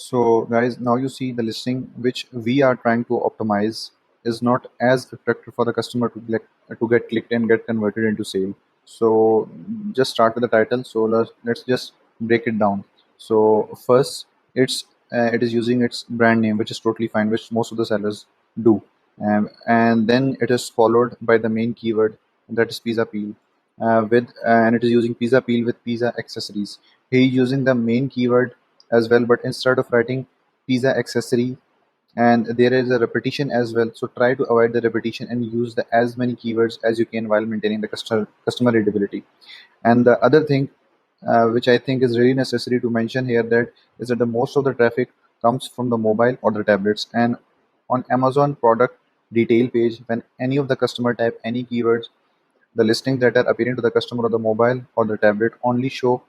So guys, now you see the listing which we are trying to optimize is not as attractive for the customer to get clicked and get converted into sale. So just start with the title. So let's just break it down. So first, it is using its brand name, which is totally fine, which most of the sellers do, and then it is followed by the main keyword, that is pizza peel, with and it is using pizza peel with pizza accessories. He using the main keyword as well, but instead of writing pizza accessory, and there is a repetition as well, so try to avoid the repetition and use the as many keywords as you can while maintaining the customer readability. And the other thing, which I think is really necessary to mention here, that is that the most of the traffic comes from the mobile or the tablets. And on Amazon product detail page, when any of the customer type any keywords, the listings that are appearing to the customer on the mobile or the tablet only show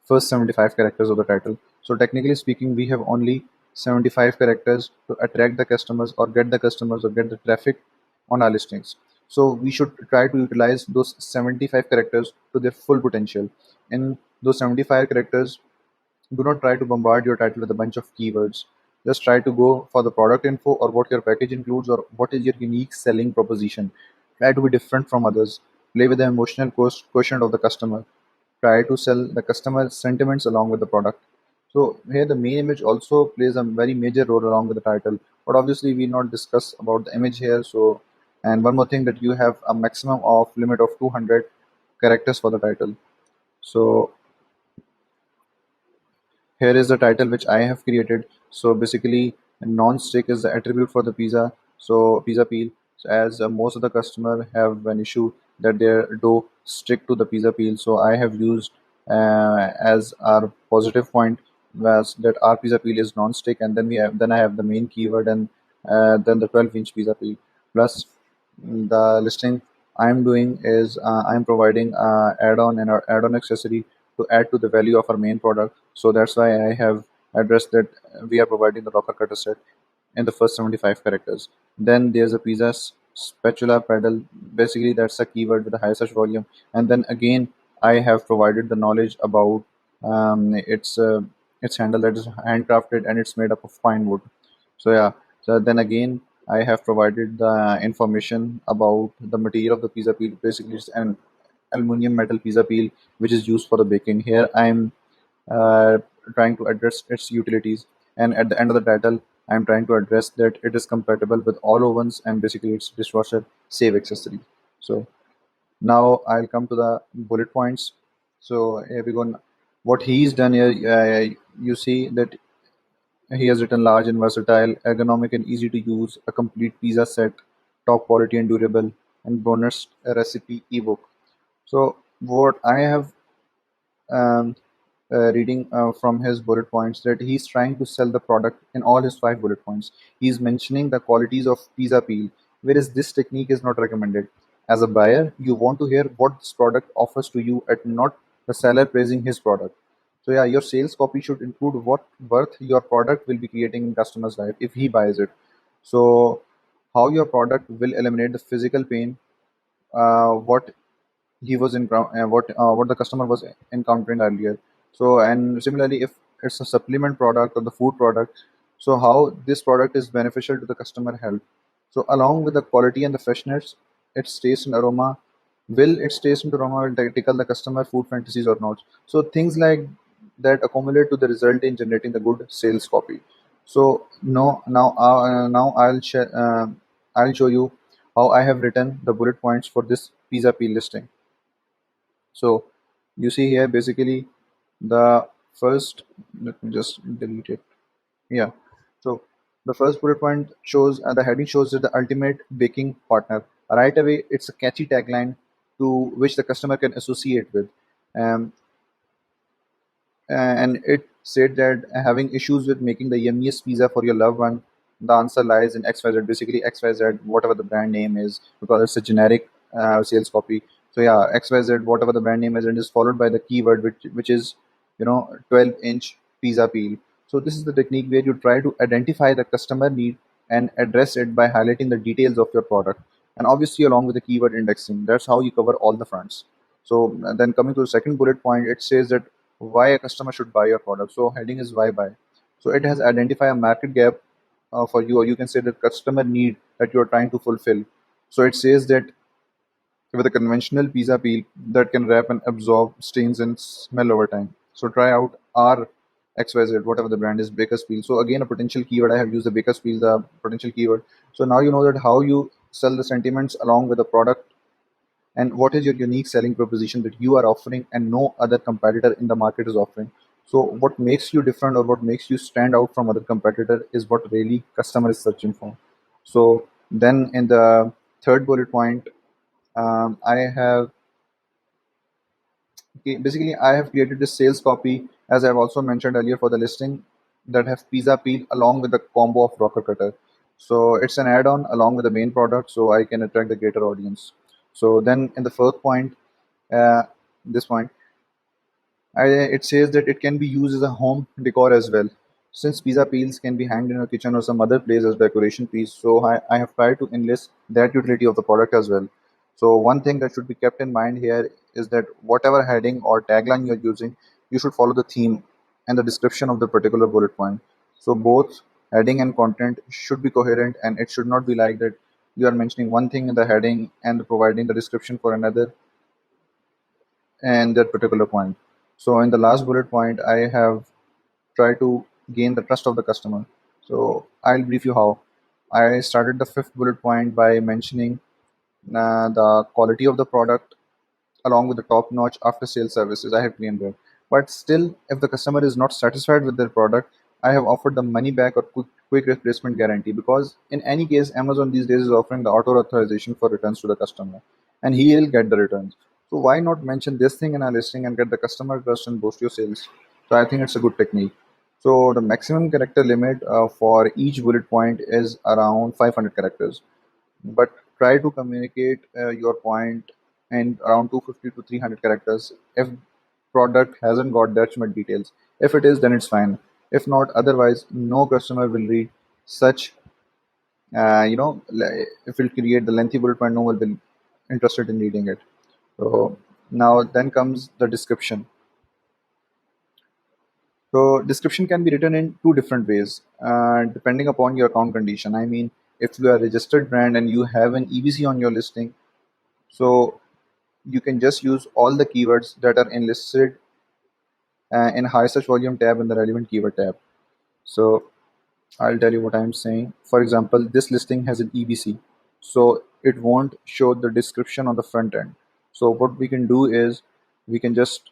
first 75 characters of the title. So technically speaking, we have only 75 characters to attract the customers or get the customers or get the traffic on our listings. So we should try to utilize those 75 characters to their full potential. In those 75 characters, do not try to bombard your title with a bunch of keywords. Just try to go for the product info or what your package includes or what is your unique selling proposition. Try to be different from others. Play with the emotional quotient of the customer. Try to sell the customer sentiments along with the product. So here the main image also plays a very major role along with the title. But obviously we not discuss about the image here. So, and one more thing, that you have a maximum of limit of 200 characters for the title. So here is the title which I have created. So basically, non-stick is the attribute for the pizza. So pizza peel. So as most of the customer have an issue that their dough stick to the pizza peel. So I have used as our positive point was that our pizza peel is non-stick, and then I have the main keyword, and then the 12-inch pizza peel. Plus the listing I'm doing is I'm providing add-on and our add-on accessory to add to the value of our main product. So that's why I have addressed that we are providing the rocker cutter set in the first 75 characters. Then there's a pizza spatula pedal. Basically, that's a keyword with a high search volume. And then again, I have provided the knowledge about its handle, that is handcrafted and it's made up of pine wood. So yeah, so then again, I have provided the information about the material of the pizza peel. Basically, it's an aluminum metal pizza peel which is used for the baking. Here I'm uh, trying to address its utilities, and at the end of the title, I'm trying to address that it is compatible with all ovens and basically it's dishwasher safe accessory. So now I'll come to the bullet points. So here we go. What he's done here, you see that he has written large and versatile, ergonomic and easy to use, a complete pizza set, top quality and durable, and bonus recipe ebook. So what I have reading from his bullet points, that he's trying to sell the product in all his 5 bullet points. He's mentioning the qualities of pizza peel, whereas this technique is not recommended. As a buyer, you want to hear what this product offers to you, and not the seller praising his product. So yeah, your sales copy should include what worth your product will be creating in customer's life if he buys it. So how your product will eliminate the physical pain, what he was in what the customer was encountering earlier. So and similarly, if it's a supplement product or the food product, so how this product is beneficial to the customer health. So along with the quality and the freshness, its taste and aroma, will its taste and aroma will tickle the customer food fantasies or not. So things like that accumulate to the result in generating the good sales copy. So no, now I'll show you how I have written the bullet points for this pizza peel listing. So you see here basically the first, let me just delete it. Yeah. So the first bullet point shows the heading shows that the ultimate baking partner. Right away, it's a catchy tagline to which the customer can associate with. Um, and it said that having issues with making the yummiest pizza for your loved one, the answer lies in XYZ. Basically, XYZ, whatever the brand name is, because it's a generic sales copy. So yeah, XYZ, whatever the brand name is, and is followed by the keyword which is 12-inch pizza peel. So this is the technique where you try to identify the customer need and address it by highlighting the details of your product. and obviously along with the keyword indexing. That's how you cover all the fronts. So then coming to the second bullet point, it says that why a customer should buy your product. So heading is why buy. So it has identify a market gap for you, or you can say the customer need that you are trying to fulfill. So it says that with a conventional pizza peel that can wrap and absorb stains and smell over time. So try out our XYZ, whatever the brand is, Baker's Peel. So again, a potential keyword. I have used the Baker's Peel, the potential keyword. So now you know that how you sell the sentiments along with the product, and what is your unique selling proposition that you are offering and no other competitor in the market is offering. So what makes you different or what makes you stand out from other competitor is what really customer is searching for. So then in the third bullet point, I have okay, basically, I have created this sales copy, as I've also mentioned earlier, for the listing that have pizza peel along with the combo of rocker cutter. So it's an add-on along with the main product, so I can attract the greater audience. So then in the fourth point, uh, this point, it says that it can be used as a home decor as well. Since pizza peels can be hanged in a kitchen or some other place as decoration piece, so I have tried to enlist that utility of the product as well. So one thing that should be kept in mind here is that whatever heading or tagline you're using, you should follow the theme and the description of the particular bullet point. So both heading and content should be coherent, and it should not be like that you are mentioning one thing in the heading and providing the description for another and that particular point. So in the last bullet point, I have tried to gain the trust of the customer. So I'll brief you how. I started the fifth bullet point by mentioning the quality of the product along with the top notch after sales services. I have claimed that. But still, if the customer is not satisfied with their product, I have offered the money back or quick replacement guarantee, because in any case, Amazon these days is offering the auto authorization for returns to the customer, and he will get the returns. So why not mention this thing in our listing and get the customer trust and boost your sales? So I think it's a good technique. So the maximum character limit for each bullet point is around 500 characters, but try to communicate your point in around 250 to 300 characters if product hasn't got that much details. If it is, then it's fine. If not, otherwise no customer will read such if it create the lengthy bullet point, no one will be interested in reading it. So now then comes the description. So description can be written in two different ways, depending upon your account condition. I mean, if you are a registered brand and you have an EBC on your listing, so you can just use all the keywords that are enlisted in high search volume tab in the relevant keyword tab. So I'll tell you what I'm saying. For example, this listing has an EBC, so it won't show the description on the front end. So what we can do is we can just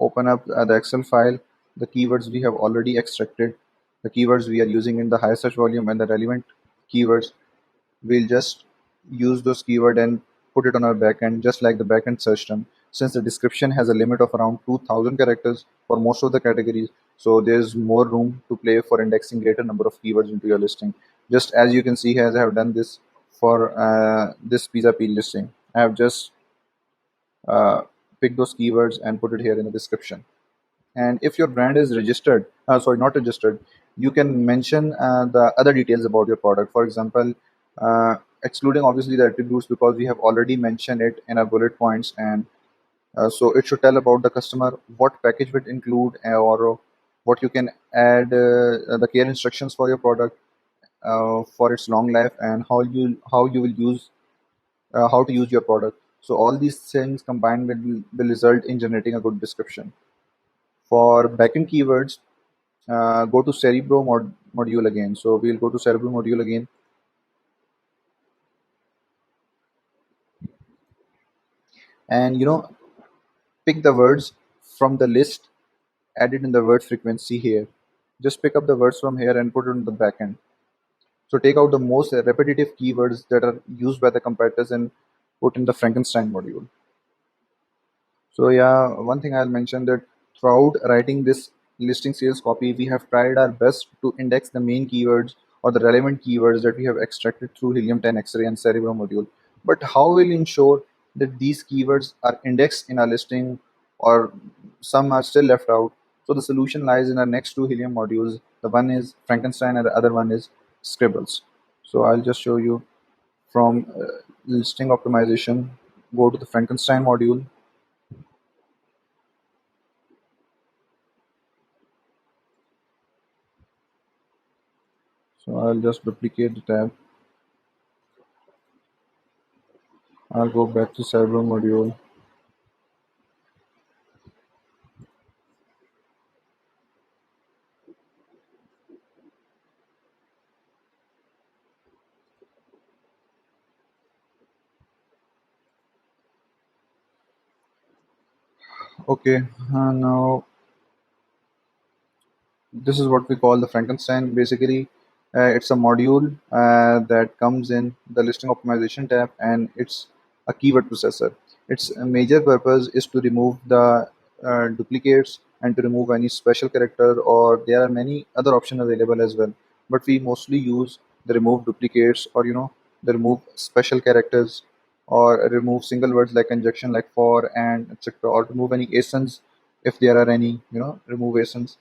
open up the Excel file, the keywords we have already extracted, the keywords we are using in the high search volume and the relevant keywords. We'll just use those keyword and put it on our backend, just like the backend search term. Since the description has a limit of around 2000 characters for most of the categories, so there's more room to play for indexing greater number of keywords into your listing. Just as you can see here, as I have done this for this pizza peel listing, I have just uh, picked those keywords and put it here in the description. And if your brand is registered, sorry, not registered, you can mention the other details about your product. For example, excluding obviously the attributes, because we have already mentioned it in our bullet points, and so it should tell about the customer what package would include, or what you can add, the care instructions for your product for its long life, and how you will use how to use your product. So all these things combined will result in generating a good description. For backend keywords, go to Cerebro module again. So we'll go to Cerebro module again, and pick the words from the list added in the word frequency here. Just pick up the words from here and put it in the backend. So take out the most repetitive keywords that are used by the competitors and put in the Frankenstein module. So yeah, one thing I'll mention that throughout writing this listing sales copy, we have tried our best to index the main keywords or the relevant keywords that we have extracted through Helium 10 X-ray and Cerebro module. But how will ensure that these keywords are indexed in our listing, or some are still left out? So the solution lies in our next two Helium modules. The one is Frankenstein and the other one is Scribbles. So I'll just show you. From listing optimization, go to the Frankenstein module. So I'll just duplicate the tab. I'll go back to Cyber module. Okay, now this is what we call the Frankenstein. Basically, it's a module that comes in the listing optimization tab, and it's a keyword processor. Its major purpose is to remove the duplicates and to remove any special character, or there are many other options available as well. But we mostly use the remove duplicates, or the remove special characters, or remove single words like conjunction, like for and etc., or remove any asins if there are any. Remove asins,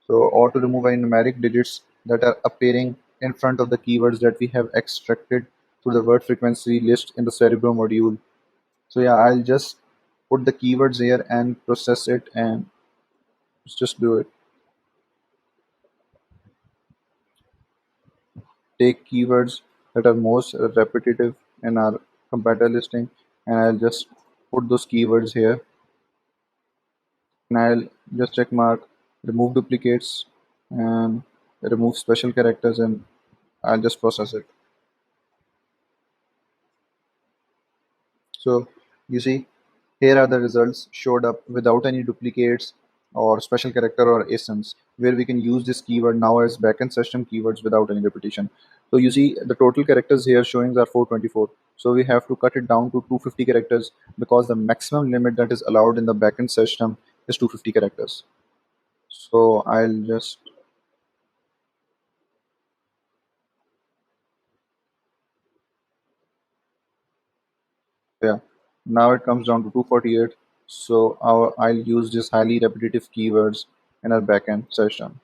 so, or to remove any numeric digits that are appearing in front of the keywords that we have extracted through the word frequency list in the Cerebro module. So yeah, I'll just put the keywords here and process it, and let's just do it. Take keywords that are most repetitive in our competitor listing, and I'll just put those keywords here, and I'll just check mark remove duplicates and remove special characters, and I'll just process it. So you see, here are the results showed up without any duplicates or special character or asins, where we can use this keyword now as backend system keywords without any repetition. So you see the total characters here showing are 424. So we have to cut it down to 250 characters because the maximum limit that is allowed in the backend system is 250 characters. So I'll just, yeah, now it comes down to 248. So I'll use this highly repetitive keywords in our backend system.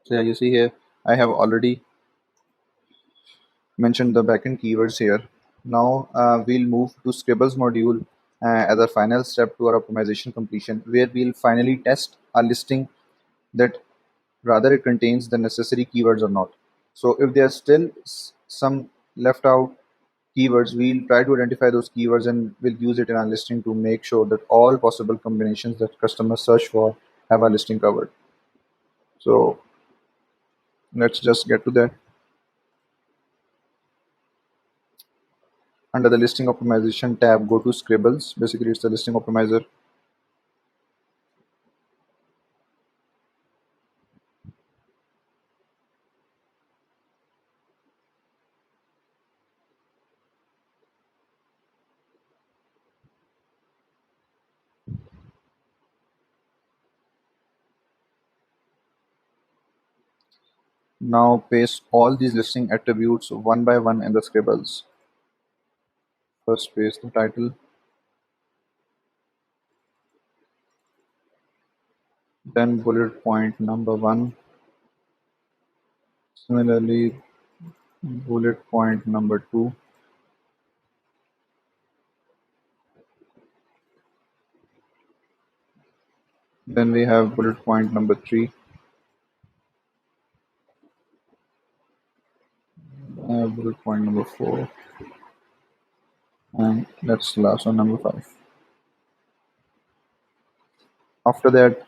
So yeah, you see here, I have already mentioned the backend keywords here. Now we'll move to Scribbles module as a final step to our optimization completion, where we'll finally test our listing that rather it contains the necessary keywords or not. So if there are still some left out keywords, we'll try to identify those keywords and we'll use it in our listing to make sure that all possible combinations that customers search for have our listing covered. So let's just get to that. Under the listing optimization tab, go to Scribbles. Basically, it's the listing optimizer. Now paste all these listing attributes one by one in the Scribbles. First paste the title, then bullet point number one. Similarly, bullet point number two. Then we have bullet point number three, bullet point number four, and that's the last one, number five. After that,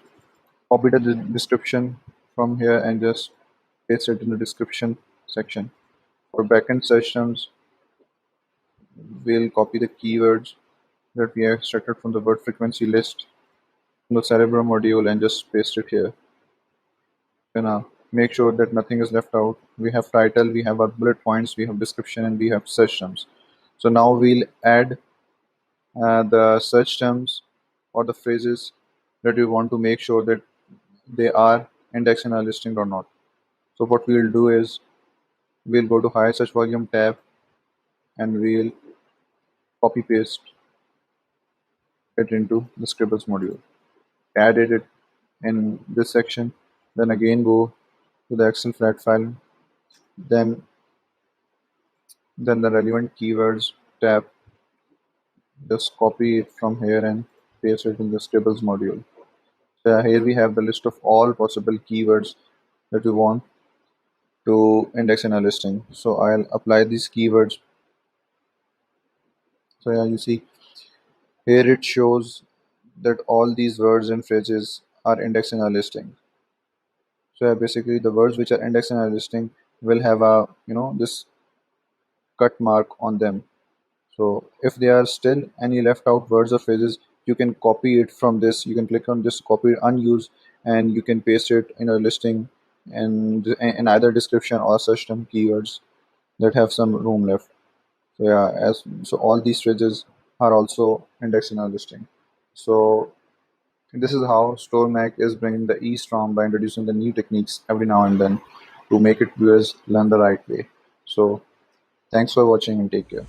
copy the description from here and just paste it in the description section. For backend systems, we'll copy the keywords that we extracted from the word frequency list from the Cerebro module and just paste it here. And make sure that nothing is left out. We have title, we have our bullet points, we have description, and we have search terms. So now we'll add the search terms or the phrases that we want to make sure that they are indexed in our listing or not. So what we'll do is we'll go to high search volume tab and we'll copy paste it into the Scribbles module. Added it in this section, then again go to the Excel flat file, then Then the relevant keywords tab, just copy it from here and paste it in the scribbles module. So here we have the list of all possible keywords that we want to index in our listing. So I'll apply these keywords. So yeah, you see here it shows that all these words and phrases are indexed in our listing. So yeah, basically the words which are indexed in our listing will have a this cut mark on them. So if there are still any left out words or phrases, you can copy it from this. You can click on this copy unused and you can paste it in a listing and in either description or search term keywords that have some room left. So yeah, as so all these phrases are also indexed in our listing. So this is how StoreMac is bringing the e-storm by introducing the new techniques every now and then to make it viewers learn the right way. So thanks for watching and take care.